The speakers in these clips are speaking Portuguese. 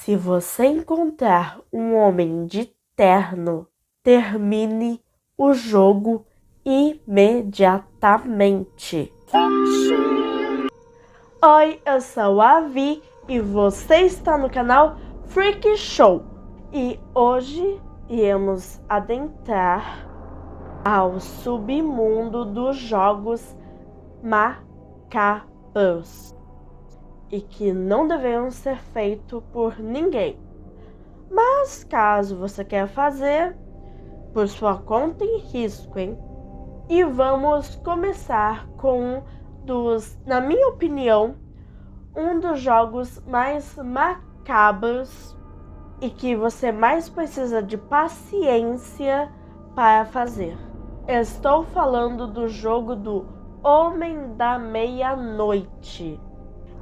Se você encontrar um homem de terno, termine o jogo imediatamente. Oi, eu sou a Vi e você está no canal Freak Show. E hoje iremos adentrar ao submundo dos jogos macabros e que não deveriam ser feitos por ninguém. Mas caso você queira fazer, por sua conta e risco, hein? E vamos começar com na minha opinião, um dos jogos mais macabros e que você mais precisa de paciência para fazer. Estou falando do jogo do Homem da Meia-Noite.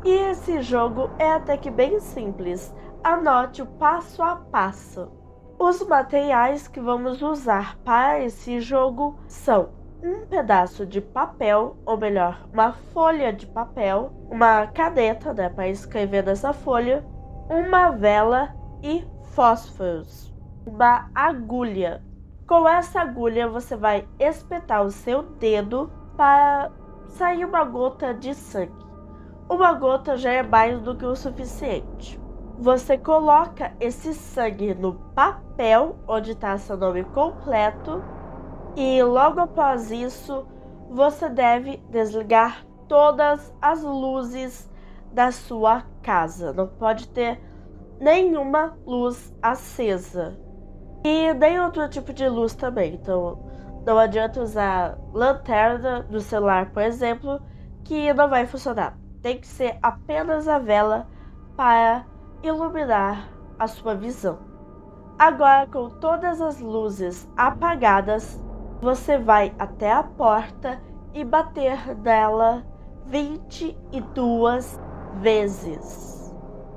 E esse jogo é até que bem simples. Anote o passo a passo. Os materiais que vamos usar para esse jogo são um pedaço de papel, ou melhor, uma folha de papel, uma caneta, para escrever nessa folha, uma vela e fósforos, uma agulha. Com essa agulha você vai espetar o seu dedo para sair uma gota de sangue. Uma gota já é mais do que o suficiente. Você coloca esse sangue no papel onde está seu nome completo e logo após isso você deve desligar todas as luzes da sua casa. Não pode ter nenhuma luz acesa e nem outro tipo de luz também. Então não adianta usar lanterna do celular, por exemplo, que não vai funcionar. Tem que ser apenas a vela para iluminar a sua visão. Agora, com todas as luzes apagadas, você vai até a porta e bater nela 22 vezes.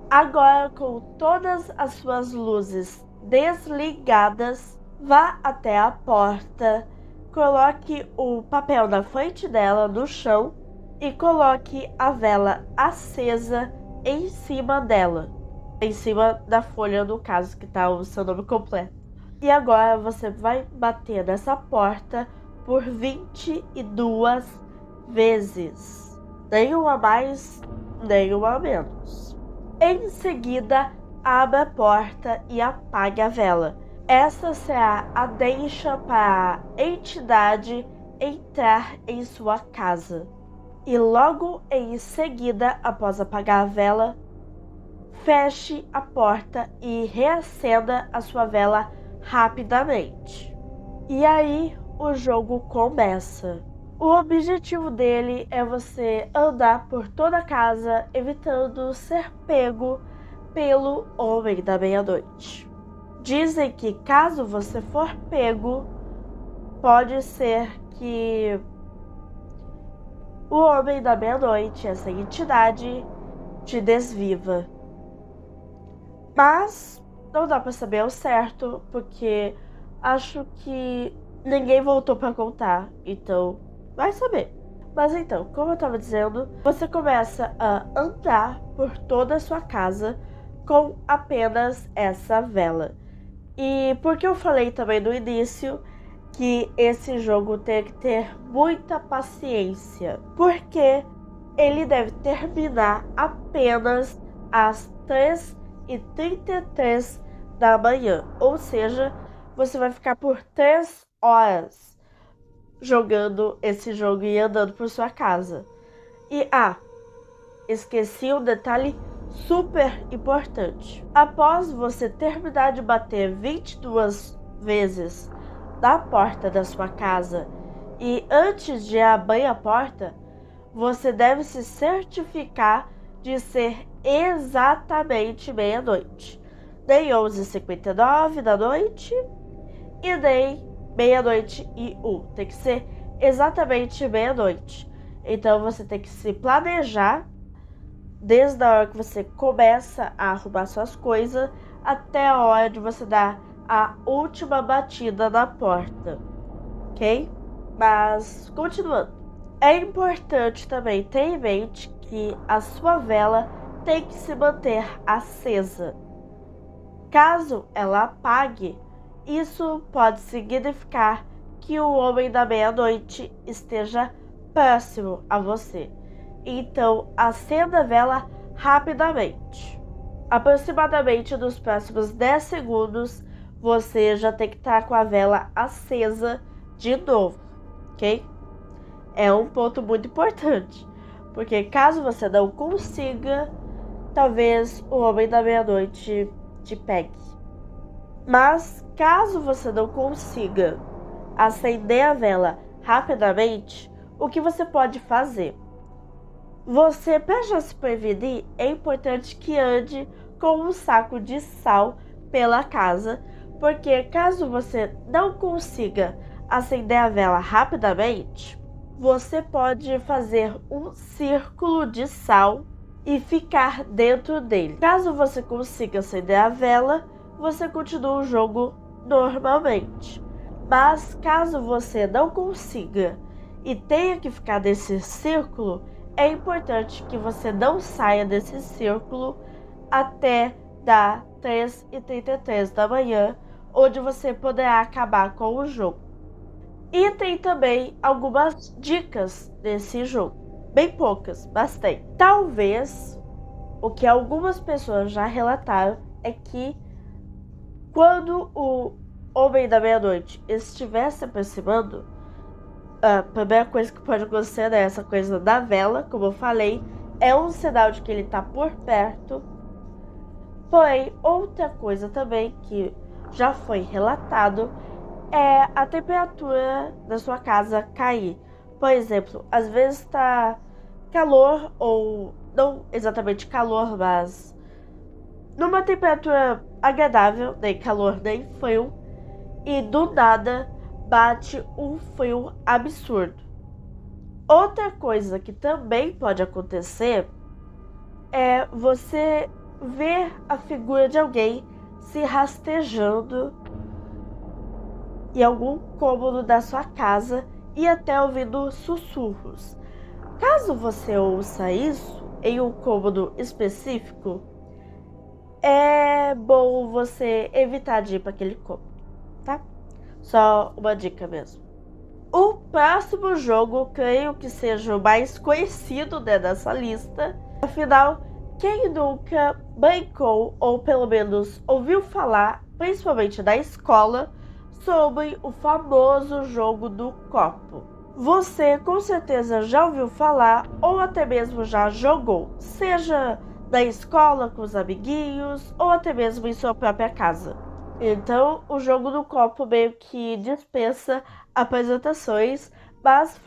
Agora, com todas as suas luzes desligadas, vá até a porta, coloque o papel na frente dela no chão e coloque a vela acesa em cima dela. Em cima da folha, no caso, que está o seu nome completo. E agora você vai bater nessa porta por 22 vezes. Nenhuma a mais, nenhuma a menos. Em seguida, abra a porta e apague a vela. Essa será a deixa para a entidade entrar em sua casa. E logo em seguida, após apagar a vela, feche a porta e reacenda a sua vela rapidamente. E aí o jogo começa. O objetivo dele é você andar por toda a casa evitando ser pego pelo Homem da Meia-Noite. Dizem que caso você for pego, pode ser que o Homem da Meia-Noite, essa entidade, te desviva. Mas não dá pra saber ao certo, porque acho que ninguém voltou pra contar, então vai saber. Mas então, como eu tava dizendo, você começa a andar por toda a sua casa com apenas essa vela. E porque eu falei também no início que esse jogo tem que ter muita paciência, porque ele deve terminar apenas às 3h33 da manhã, ou seja, você vai ficar por 3 horas jogando esse jogo e andando por sua casa. E esqueci um detalhe super importante. Após você terminar de bater 22 vezes na porta da sua casa e antes de abrir a porta, você deve se certificar de ser exatamente meia-noite. Nem 11h59 da noite e nem meia-noite e 1. Tem que ser exatamente meia-noite. Então você tem que se planejar desde a hora que você começa a arrumar suas coisas até a hora de você dar a última batida na porta. Ok? Mas, continuando. É importante também ter em mente que a sua vela tem que se manter acesa. Caso ela apague, isso pode significar que o homem da meia-noite esteja próximo a você. Então, acenda a vela rapidamente. Aproximadamente nos próximos 10 segundos, você já tem que estar com a vela acesa de novo, ok? É um ponto muito importante, porque caso você não consiga, talvez o homem da meia-noite te pegue. Mas caso você não consiga acender a vela rapidamente, o que você pode fazer? Você, para já se prevenir, é importante que ande com um saco de sal pela casa, porque caso você não consiga acender a vela rapidamente, você pode fazer um círculo de sal e ficar dentro dele. Caso você consiga acender a vela, você continua o jogo normalmente. Mas caso você não consiga e tenha que ficar nesse círculo, é importante que você não saia desse círculo até dar 3h33 da manhã, onde você poderá acabar com o jogo. E tem também algumas dicas desse jogo, bem poucas, mas tem. Talvez o que algumas pessoas já relataram é que quando o homem da meia-noite estiver se aproximando, a primeira coisa que pode acontecer é essa coisa da vela, como eu falei, é um sinal de que ele está por perto. Porém, outra coisa também que já foi relatado é a temperatura da sua casa cair. Por exemplo, às vezes está calor, ou não exatamente calor, mas numa temperatura agradável, nem calor nem frio, e do nada bate um frio absurdo. Outra coisa que também pode acontecer é você ver a figura de alguém se rastejando em algum cômodo da sua casa e até ouvindo sussurros. Caso você ouça isso em um cômodo específico, é bom você evitar de ir para aquele cômodo, tá? Só uma dica mesmo. O próximo jogo, creio que seja o mais conhecido dessa lista. Afinal, quem nunca brincou ou pelo menos ouviu falar, principalmente na escola, sobre o famoso jogo do copo? Você com certeza já ouviu falar ou até mesmo já jogou, seja na escola com os amiguinhos ou até mesmo em sua própria casa. Então, o jogo do copo meio que dispensa apresentações, mas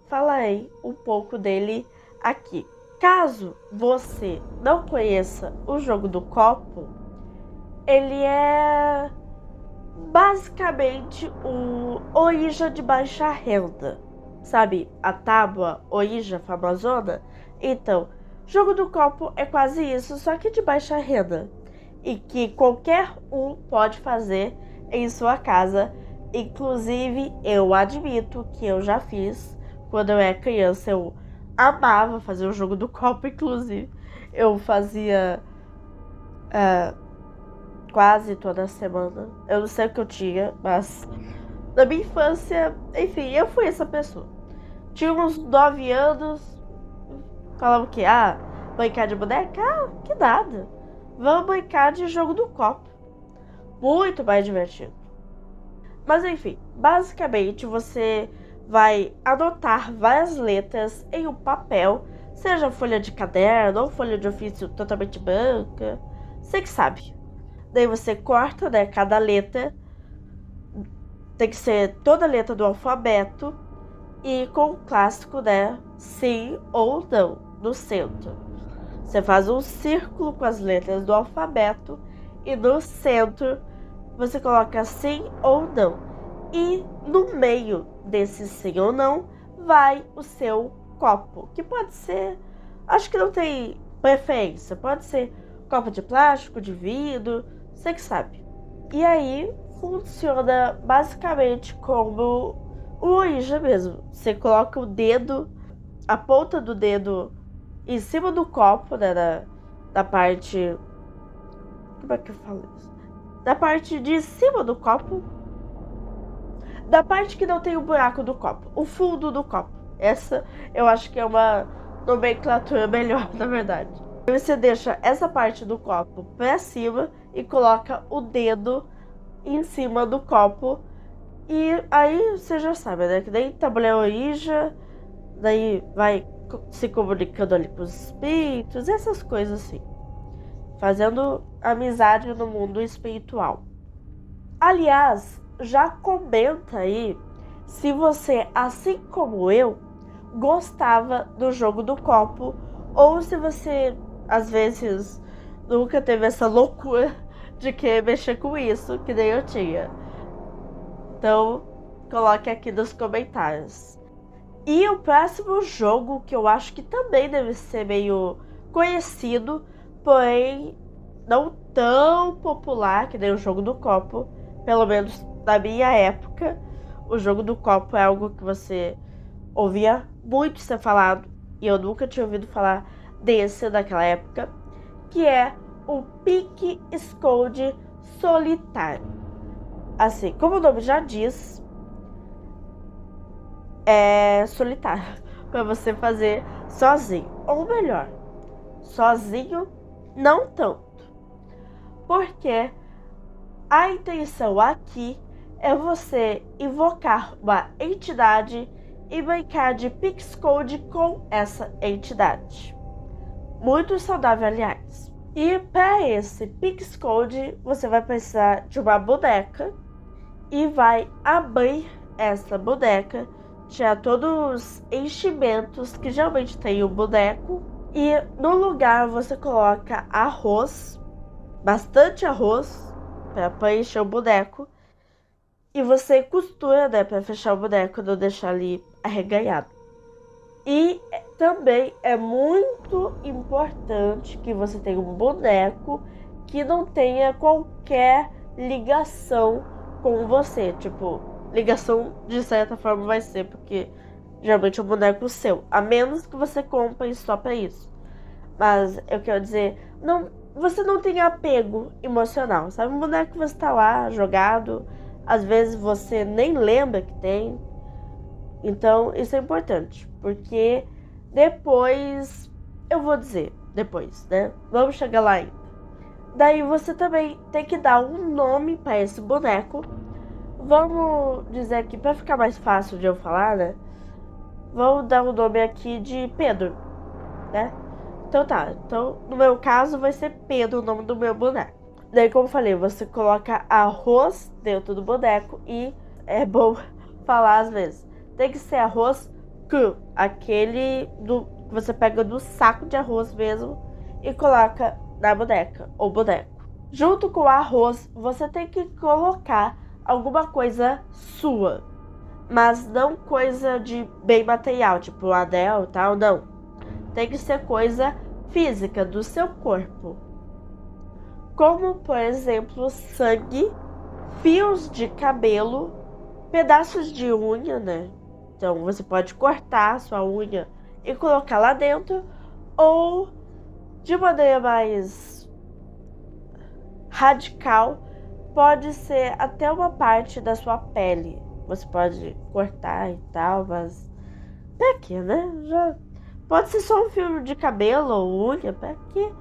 falarei um pouco dele aqui. Caso você não conheça o jogo do copo, ele é basicamente o Ouija de baixa renda. Sabe a tábua Ouija famosona? Então, jogo do copo é quase isso, só que de baixa renda. E que qualquer um pode fazer em sua casa. Inclusive, eu admito que eu já fiz. Quando eu era criança, eu amava fazer o jogo do copo, inclusive. Eu fazia quase toda semana. Eu não sei o que eu tinha, mas na minha infância, enfim, eu fui essa pessoa. Tinha uns 9 anos, falava que, brincar de boneca? Que nada. Vamos brincar de jogo do copo. Muito mais divertido. Mas enfim, basicamente você vai anotar várias letras em um papel, seja folha de caderno ou folha de ofício totalmente branca, você que sabe. Daí você corta, né, cada letra, tem que ser toda a letra do alfabeto e com o clássico, né, sim ou não, no centro. Você faz um círculo com as letras do alfabeto e no centro você coloca sim ou não. E no meio desse sim ou não vai o seu copo, que pode ser, acho que não tem preferência, pode ser copo de plástico, de vidro, você que sabe. E aí funciona basicamente como o Ouija mesmo. Você coloca o dedo, a ponta do dedo em cima do copo, né, da parte Como é que eu falo isso? Da parte de cima do copo. Da parte que não tem o buraco do copo. O fundo do copo. Essa eu acho que é uma nomenclatura melhor, na verdade. Você deixa essa parte do copo pra cima e coloca o dedo em cima do copo. E aí você já sabe, né? Que daí tabuleiro Ouija, daí vai se comunicando ali com os espíritos, essas coisas assim. Fazendo amizade no mundo espiritual. Aliás, já comenta aí se você, assim como eu, gostava do jogo do copo ou se você, às vezes, nunca teve essa loucura de querer mexer com isso, que nem eu tinha. Então, coloque aqui nos comentários. E o próximo jogo, que eu acho que também deve ser meio conhecido, porém não tão popular que nem o jogo do copo, pelo menos na minha época, o jogo do copo é algo que você ouvia muito ser falado, e eu nunca tinha ouvido falar desse naquela época, que é o pique-esconde solitário. Assim, como o nome já diz, é solitário, para você fazer sozinho, ou melhor, sozinho não tanto, porque a intenção aqui é você invocar uma entidade e brincar de pique-esconde com essa entidade. Muito saudável, aliás. E para esse pique-esconde, você vai precisar de uma boneca e vai abrir essa boneca, tirar todos os enchimentos que geralmente tem o boneco, e no lugar você coloca arroz, bastante arroz, para preencher o boneco, e você costura, né, para fechar o boneco, não deixar ali arreganhado. E também é muito importante que você tenha um boneco que não tenha qualquer ligação com você. Tipo, ligação de certa forma vai ser, porque geralmente é um boneco seu. A menos que você compre só pra isso. Mas eu quero dizer, você não tem apego emocional, sabe? Um boneco que você tá lá jogado, às vezes você nem lembra que tem. Então, isso é importante, porque depois, eu vou dizer, depois, né? Vamos chegar lá ainda. Daí você também tem que dar um nome para esse boneco. Vamos dizer aqui, para ficar mais fácil de eu falar, né? Vamos dar um nome aqui de Pedro, né? Então tá, então no meu caso vai ser Pedro o nome do meu boneco. Daí, como eu falei, você coloca arroz dentro do boneco e é bom falar às vezes. Tem que ser arroz cru, aquele que você pega do saco de arroz mesmo e coloca na boneca ou boneco. Junto com o arroz, você tem que colocar alguma coisa sua, mas não coisa de bem material, tipo um anel e tal, não. Tem que ser coisa física do seu corpo. Como, por exemplo, sangue, fios de cabelo, pedaços de unha, né? Então, você pode cortar a sua unha e colocar lá dentro, ou de maneira mais radical, pode ser até uma parte da sua pele. Você pode cortar e tal, mas pra quê, né? Já pode ser só um fio de cabelo ou unha, pra quê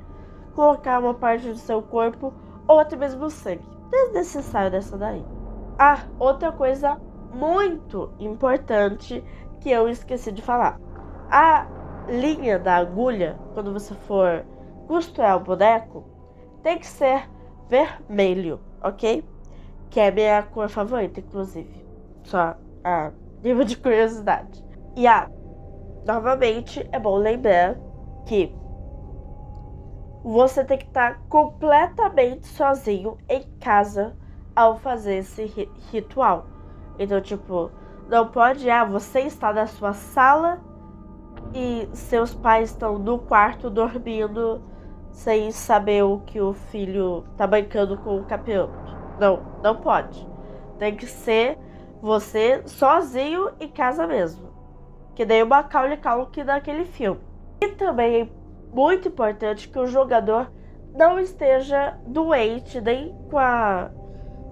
colocar uma parte do seu corpo ou até mesmo sangue? Desnecessário dessa daí. Ah, outra coisa muito importante que eu esqueci de falar. A linha da agulha, quando você for costurar o boneco, tem que ser vermelho, ok? Que é a minha cor favorita, inclusive. Só a nível de curiosidade. E novamente, é bom lembrar que você tem que estar completamente sozinho em casa ao fazer esse ritual. Então, tipo, não pode, você está na sua sala e seus pais estão no quarto dormindo sem saber o que o filho tá brincando com o campeonato. Não pode. Tem que ser você sozinho em casa mesmo. Que nem o Macaulay Culkin daquele filme. E também é muito importante que o jogador não esteja doente nem com a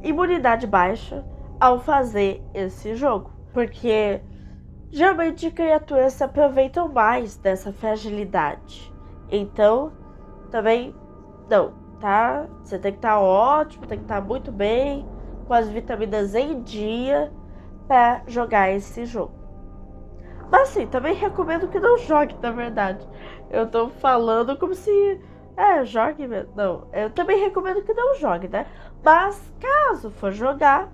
imunidade baixa ao fazer esse jogo. Porque geralmente criaturas se aproveitam mais dessa fragilidade. Então, também não, tá? Você tem que estar ótimo, tem que estar muito bem, com as vitaminas em dia para jogar esse jogo. Mas sim, também recomendo que não jogue, na verdade. Eu tô falando como se... jogue mesmo. Não, eu também recomendo que não jogue, né? Mas caso for jogar,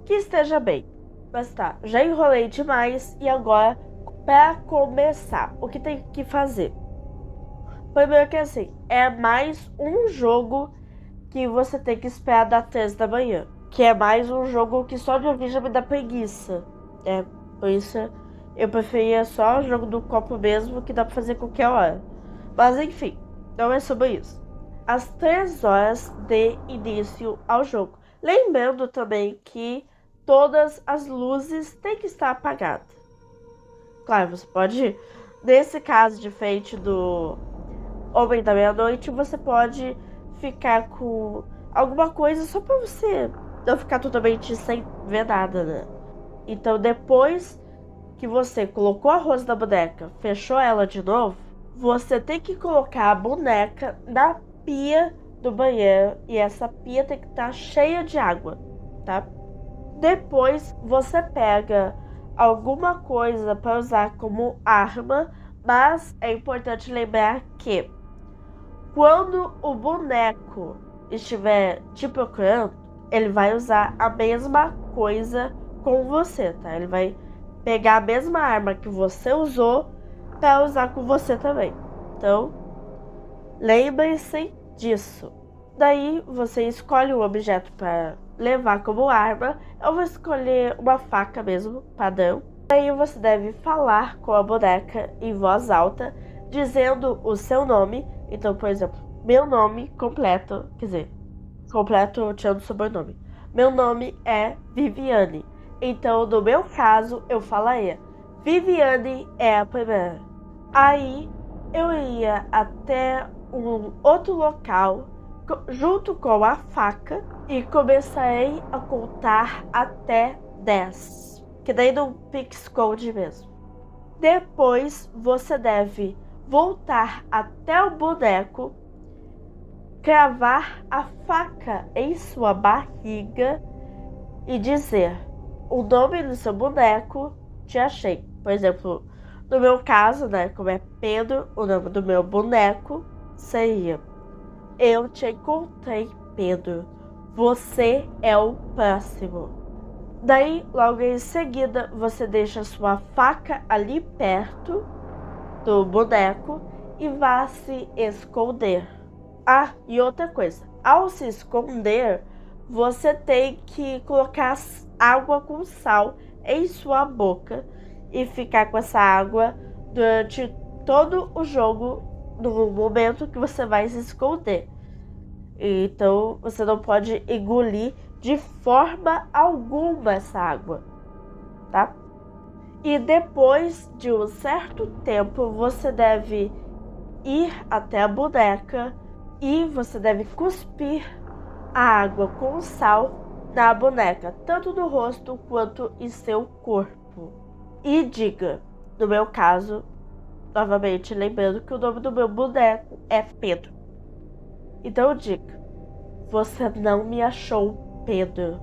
que esteja bem. Mas tá, já enrolei demais e agora, para começar, o que tem que fazer? Primeiro que assim, é mais um jogo que você tem que esperar das 3 da manhã. Que é mais um jogo que só de ouvir já me dá preguiça. Por isso eu preferia só o jogo do copo mesmo, que dá pra fazer qualquer hora. Mas enfim, não é sobre isso. Às 3 horas de início ao jogo. Lembrando também que todas as luzes têm que estar apagadas. Claro, você pode, nesse caso diferente do Homem da Meia-Noite, você pode ficar com alguma coisa só pra você não ficar totalmente sem ver nada, né? Então depois que você colocou a rosa na boneca, fechou ela de novo, você tem que colocar a boneca na pia do banheiro e essa pia tem que estar cheia de água, tá? Depois você pega alguma coisa para usar como arma, mas é importante lembrar que quando o boneco estiver te procurando, ele vai usar a mesma coisa com você, tá? Ele vai pegar a mesma arma que você usou para usar com você também. Então, lembre-se disso. Daí você escolhe um objeto para levar como arma. Eu vou escolher uma faca mesmo, padrão. Daí você deve falar com a boneca em voz alta, dizendo o seu nome. Então, por exemplo, meu nome completo, quer dizer, completo tirando o sobrenome. Meu nome é Viviane. Então, no meu caso, eu falaria: Viviane é a primeira. Aí, eu ia até um outro local, junto com a faca, e começarei a contar até 10. Que daí não pique-esconde mesmo. Depois, você deve voltar até o boneco, cravar a faca em sua barriga e dizer o nome do seu boneco: te achei. Por exemplo, no meu caso, né, como é Pedro, o nome do meu boneco seria: eu te encontrei, Pedro. Você é o próximo. Daí, logo em seguida, você deixa sua faca ali perto do boneco e vá se esconder. Ah, e outra coisa, ao se esconder, você tem que colocar água com sal em sua boca e ficar com essa água durante todo o jogo, no momento que você vai se esconder. Então, você não pode engolir de forma alguma essa água, tá? E depois de um certo tempo, você deve ir até a boneca e você deve cuspir a água com sal na boneca, tanto no rosto quanto em seu corpo. E diga, no meu caso, novamente lembrando que o nome do meu boneco é Pedro. Então diga: você não me achou, Pedro.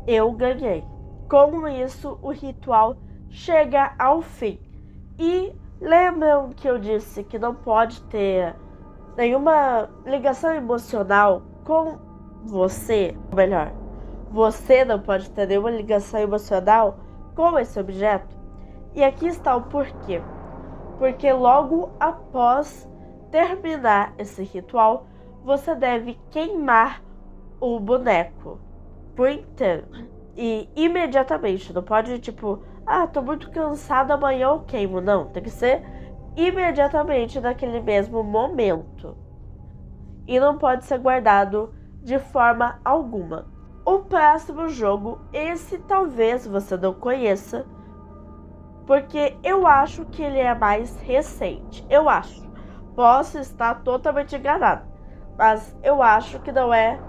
Eu ganhei. Com isso, o ritual chega ao fim. E lembram que eu disse que não pode ter nenhuma ligação emocional com você? Ou melhor, você não pode ter nenhuma ligação emocional com esse objeto? E aqui está o porquê. Porque logo após terminar esse ritual, você deve queimar o boneco por inteiro. E imediatamente, não pode tipo, tô muito cansado, amanhã eu queimo. Não, tem que ser imediatamente naquele mesmo momento. E não pode ser guardado de forma alguma. O próximo jogo, esse talvez você não conheça, porque eu acho que ele é mais recente. Eu acho. Posso estar totalmente enganado. mas eu acho que não é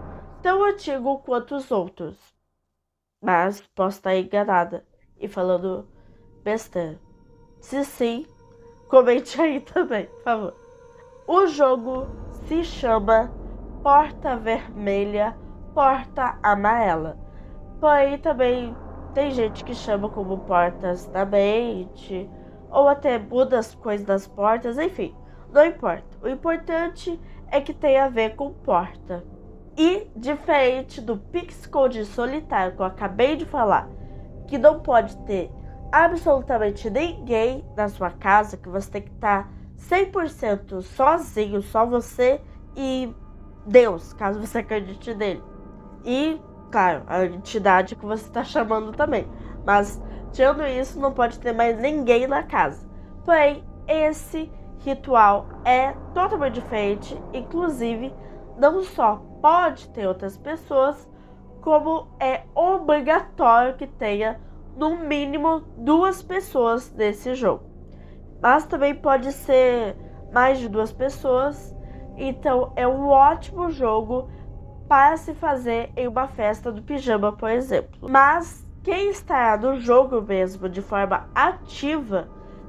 tão antigo quanto os outros. Mas posso estar enganada e falando besteira. Se sim, comente aí também, por favor. O jogo se chama Porta Vermelha, Porta Amarela. Porém, também tem gente que chama como Portas da Mente, ou até muda as coisas das portas, enfim, não importa. O importante é que tem a ver com porta. E, diferente do Pixcode Solitário que eu acabei de falar, que não pode ter absolutamente ninguém na sua casa, que você tem que estar 100% sozinho, só você e Deus, caso você acredite nele. E, claro, a entidade que você está chamando também. Mas, tirando isso, não pode ter mais ninguém na casa. Porém, esse ritual é totalmente diferente. Inclusive, não só pode ter outras pessoas, como é obrigatório que tenha no mínimo 2 pessoas nesse jogo. Mas também pode ser mais de 2 pessoas. Então é um ótimo jogo para se fazer em uma festa do pijama, por exemplo. Mas quem está no jogo mesmo de forma ativa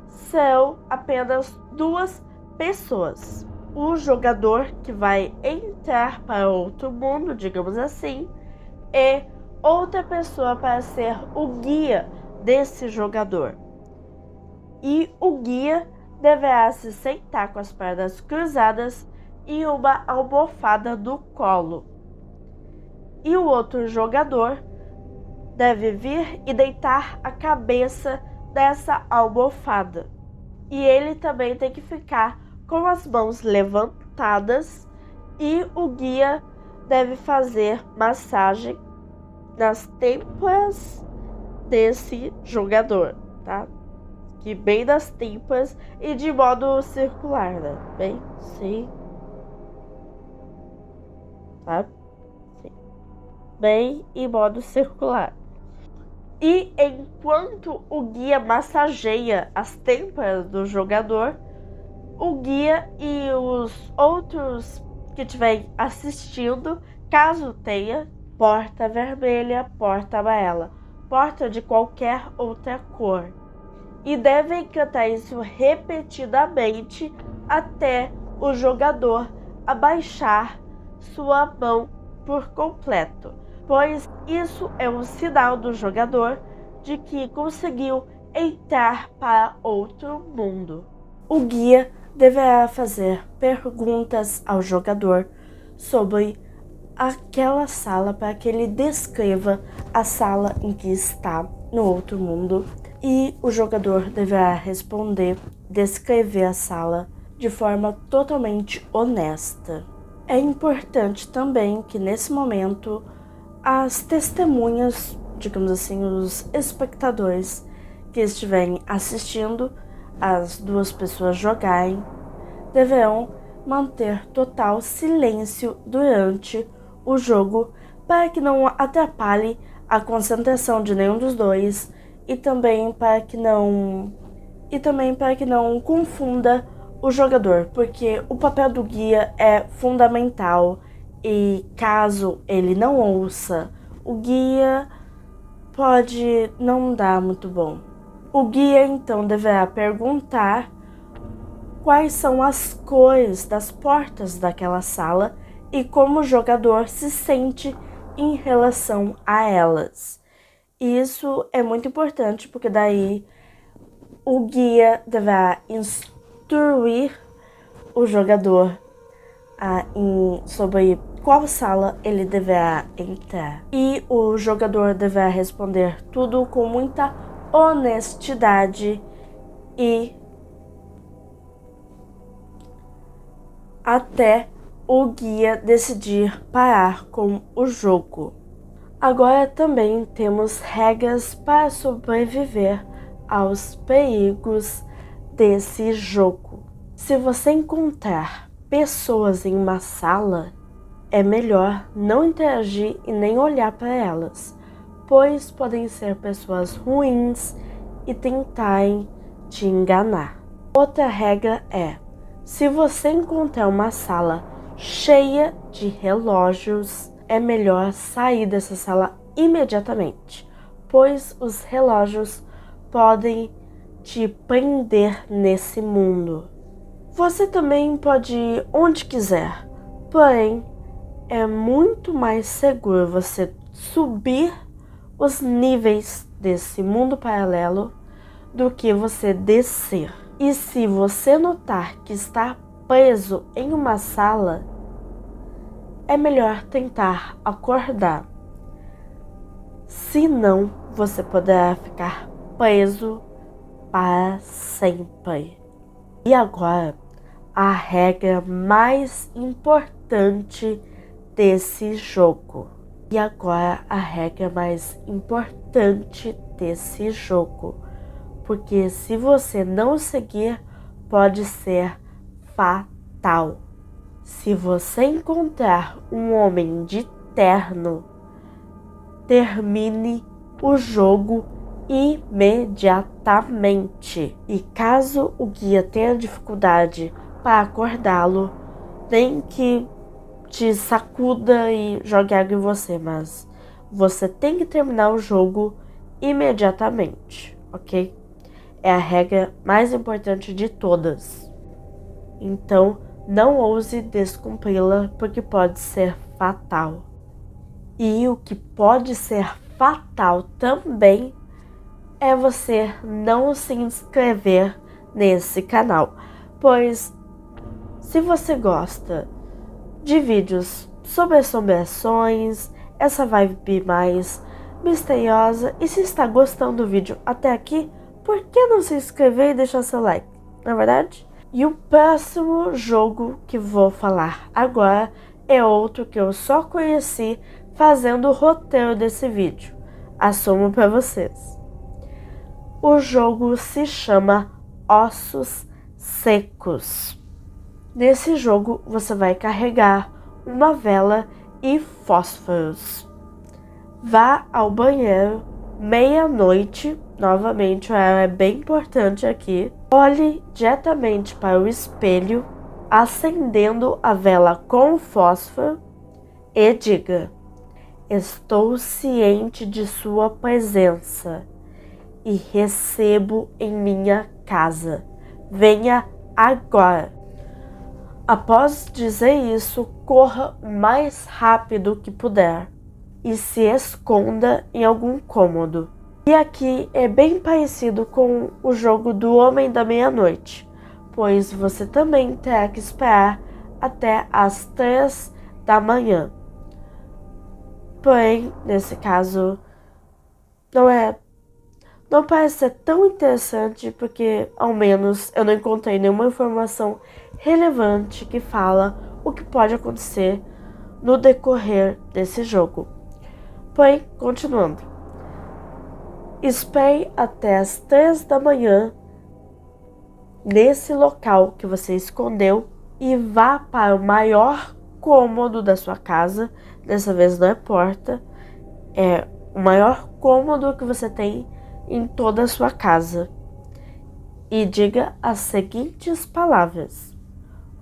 são apenas 2 pessoas. O jogador que vai entrar para outro mundo, digamos assim, e outra pessoa para ser o guia desse jogador. E o guia deverá se sentar com as pernas cruzadas e uma almofada no colo. E o outro jogador deve vir e deitar a cabeça dessa almofada. E ele também tem que ficar com as mãos levantadas e o guia deve fazer massagem nas têmporas desse jogador, tá? Que bem nas têmporas e de modo circular, né? Bem, sim. Tá? Sim. Bem em modo circular. E enquanto o guia massageia as têmporas do jogador, o guia e os outros que estiverem assistindo, caso tenha, porta vermelha, porta amarela, porta de qualquer outra cor. E devem cantar isso repetidamente até o jogador abaixar sua mão por completo, pois isso é um sinal do jogador de que conseguiu entrar para outro mundo. O guia deverá fazer perguntas ao jogador sobre aquela sala para que ele descreva a sala em que está no outro mundo e o jogador deverá responder, descrever a sala de forma totalmente honesta. É importante também que nesse momento as testemunhas, digamos assim, os espectadores que estiverem assistindo as 2 pessoas jogarem, deverão manter total silêncio durante o jogo para que não atrapalhe a concentração de nenhum dos dois e também para que não confunda o jogador, porque o papel do guia é fundamental e caso ele não ouça, o guia pode não dar muito bom. O guia então deverá perguntar quais são as cores das portas daquela sala e como o jogador se sente em relação a elas. Isso é muito importante porque daí o guia deverá instruir o jogador sobre qual sala ele deverá entrar. E o jogador deverá responder tudo com muita honestidade e até o guia decidir parar com o jogo. Agora também temos regras para sobreviver aos perigos desse jogo. Se você encontrar pessoas em uma sala, é melhor não interagir e nem olhar para elas, pois podem ser pessoas ruins e tentarem te enganar. Outra regra é: se você encontrar uma sala cheia de relógios, é melhor sair dessa sala imediatamente, pois os relógios podem te prender nesse mundo. Você também pode ir onde quiser, porém é muito mais seguro você subir os níveis desse mundo paralelo do que você descer. E se você notar que está preso em uma sala, é melhor tentar acordar. Senão, você poderá ficar preso para sempre. E agora, a regra mais importante desse jogo. Porque se você não seguir, pode ser fatal. Se você encontrar um homem de terno, termine o jogo imediatamente. E caso o guia tenha dificuldade para acordá-lo, nem que te sacuda e jogue água em você, mas você tem que terminar o jogo imediatamente, ok? É a regra mais importante de todas. Então, não ouse descumpri-la, porque pode ser fatal. E o que pode ser fatal também é você não se inscrever nesse canal, pois se você gosta de vídeos sobre assombrações, essa vibe mais misteriosa, e se está gostando do vídeo até aqui, por que não se inscrever e deixar seu like, não é verdade? E o próximo jogo que vou falar agora é outro que eu só conheci fazendo o roteiro desse vídeo. Assumo para vocês. O jogo se chama Ossos Secos. Nesse jogo você vai carregar uma vela e fósforos. Vá ao banheiro meia-noite, novamente o horário é bem importante aqui. Olhe diretamente para o espelho, acendendo a vela com o fósforo e diga: estou ciente de sua presença e recebo em minha casa. Venha agora. Após dizer isso, corra o mais rápido que puder e se esconda em algum cômodo. E aqui é bem parecido com o jogo do Homem da Meia-Noite, pois você também terá que esperar até as 3 da manhã. Porém, nesse caso, não parece ser tão interessante, porque ao menos eu não encontrei nenhuma informação relevante que fala o que pode acontecer no decorrer desse jogo. Porém, continuando. Espere até as 3 da manhã nesse local que você escondeu e vá para o maior cômodo da sua casa. Dessa vez não é porta, é o maior cômodo que você tem em toda a sua casa. E diga as seguintes palavras: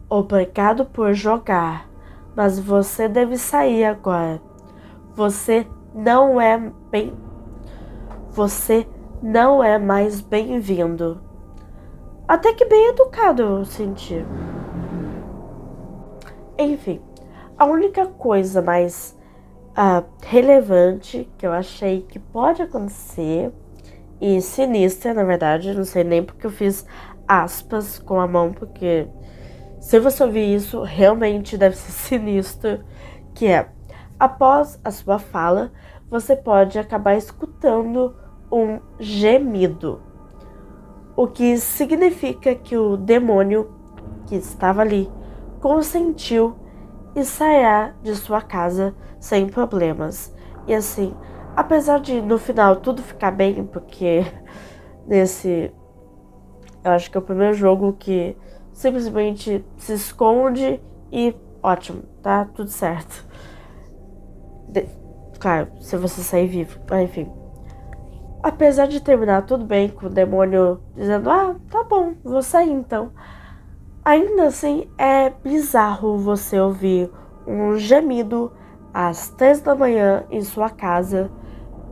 obrigado por jogar, mas você deve sair agora. Você não é mais bem-vindo. Até que bem educado eu senti. Enfim, a única coisa mais relevante que eu achei que pode acontecer, e sinistra, na verdade, não sei nem porque eu fiz aspas com a mão, porque se você ouvir isso, realmente deve ser sinistro, que é: após a sua fala, você pode acabar escutando um gemido, o que significa que o demônio que estava ali consentiu e sairá de sua casa sem problemas. E assim, apesar de no final tudo ficar bem, porque eu acho que é o primeiro jogo que simplesmente se esconde e ótimo, tá tudo certo. Claro, se você sair vivo, mas enfim. Apesar de terminar tudo bem com o demônio dizendo: tá bom, vou sair então, Ainda assim, é bizarro você ouvir um gemido às 3 da manhã em sua casa,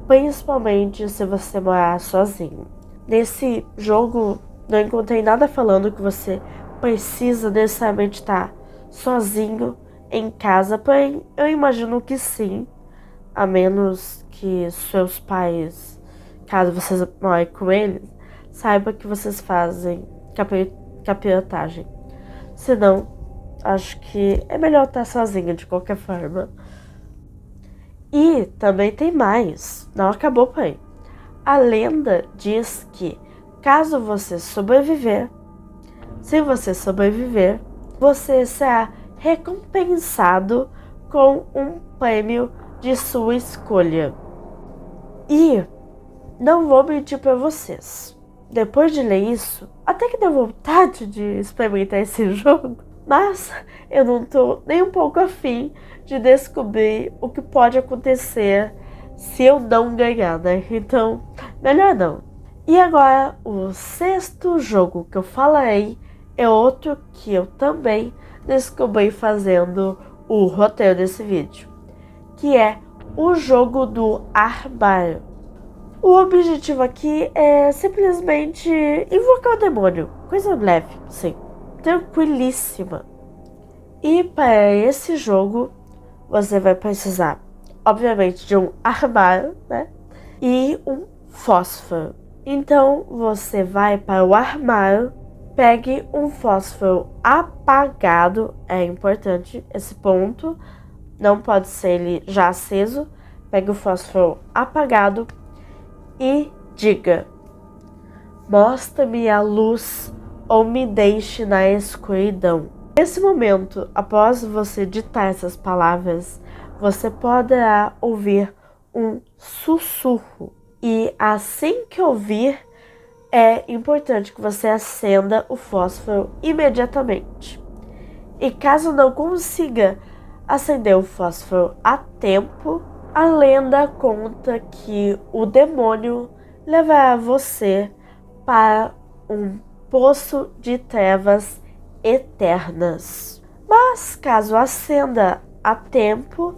principalmente se você morar sozinho. Nesse jogo, não encontrei nada falando que você precisa necessariamente estar sozinho em casa, porém eu imagino que sim, a menos que seus pais, caso vocês morem com eles, saibam que vocês fazem capirotagem. Senão, acho que é melhor estar sozinho de qualquer forma. E também tem mais, não acabou por aí. A lenda diz que caso você sobreviver, se você sobreviver, você será recompensado com um prêmio de sua escolha. E não vou mentir pra vocês, depois de ler isso, até que deu vontade de experimentar esse jogo, mas eu não tô nem um pouco afim de descobrir o que pode acontecer se eu não ganhar, né? Então, melhor não. E agora, o 6º jogo que eu falarei é outro que eu também descobri fazendo o roteiro desse vídeo, que é o jogo do armário. O objetivo aqui é simplesmente invocar o demônio, coisa leve, sim, tranquilíssima. E para esse jogo, você vai precisar, obviamente, de um armário, né? E um fósforo. Então, você vai para o armário, pegue um fósforo apagado, é importante esse ponto, não pode ser ele já aceso. Pegue o fósforo apagado e diga: mostra-me a luz ou me deixe na escuridão. Nesse momento, após você ditar essas palavras, você poderá ouvir um sussurro. E assim que ouvir, é importante que você acenda o fósforo imediatamente. E caso não consiga acender o fósforo a tempo, a lenda conta que o demônio levará você para um poço de trevas eternas. Mas caso acenda a tempo,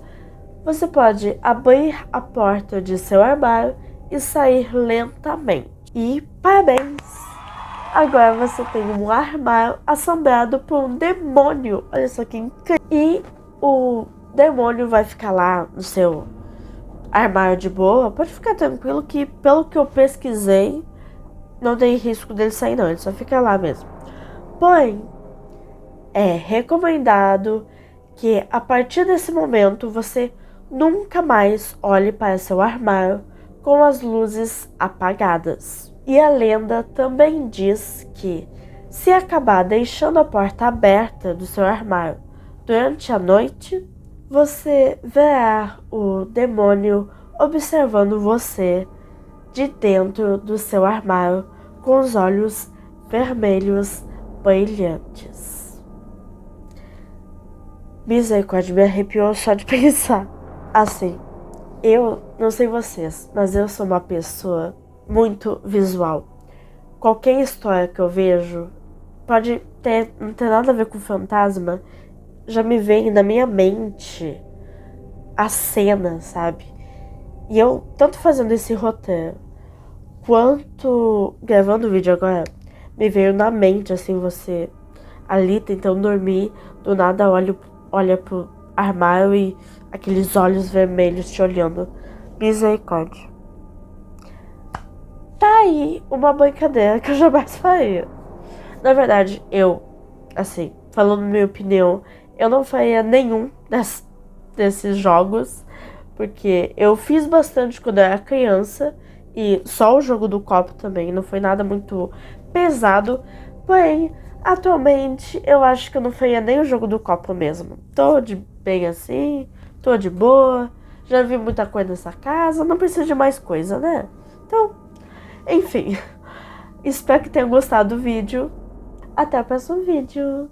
você pode abrir a porta de seu armário e sair lentamente. E parabéns! Agora você tem um armário assombrado por um demônio. Olha só que incrível! E o demônio vai ficar lá no seu armário de boa. Pode ficar tranquilo que, pelo que eu pesquisei, não tem risco dele sair não. Ele só fica lá mesmo. Porém, é recomendado que a partir desse momento você nunca mais olhe para seu armário com as luzes apagadas. E a lenda também diz que, se acabar deixando a porta aberta do seu armário durante a noite, você verá o demônio observando você de dentro do seu armário com os olhos vermelhos brilhantes. Misericórdia, me arrepiou só de pensar. Assim, eu não sei vocês, mas eu sou uma pessoa muito visual. Qualquer história que eu vejo não ter nada a ver com fantasma, já me vem na minha mente a cena, sabe? E eu, tanto fazendo esse roteiro, quanto gravando o vídeo agora, me veio na mente, assim, você ali tentando dormir, do nada olha pro armário e aqueles olhos vermelhos te olhando. Misericórdia. Tá aí uma brincadeira que eu jamais faria. Na verdade, eu, assim, falando minha opinião, eu não faria nenhum desses jogos, porque eu fiz bastante quando eu era criança, e só o jogo do copo também, não foi nada muito pesado, porém, atualmente, eu acho que eu não faria nem o jogo do copo mesmo. Tô de bem assim, tô de boa, já vi muita coisa nessa casa, não preciso de mais coisa, né? Então, enfim, espero que tenham gostado do vídeo. Até o próximo vídeo.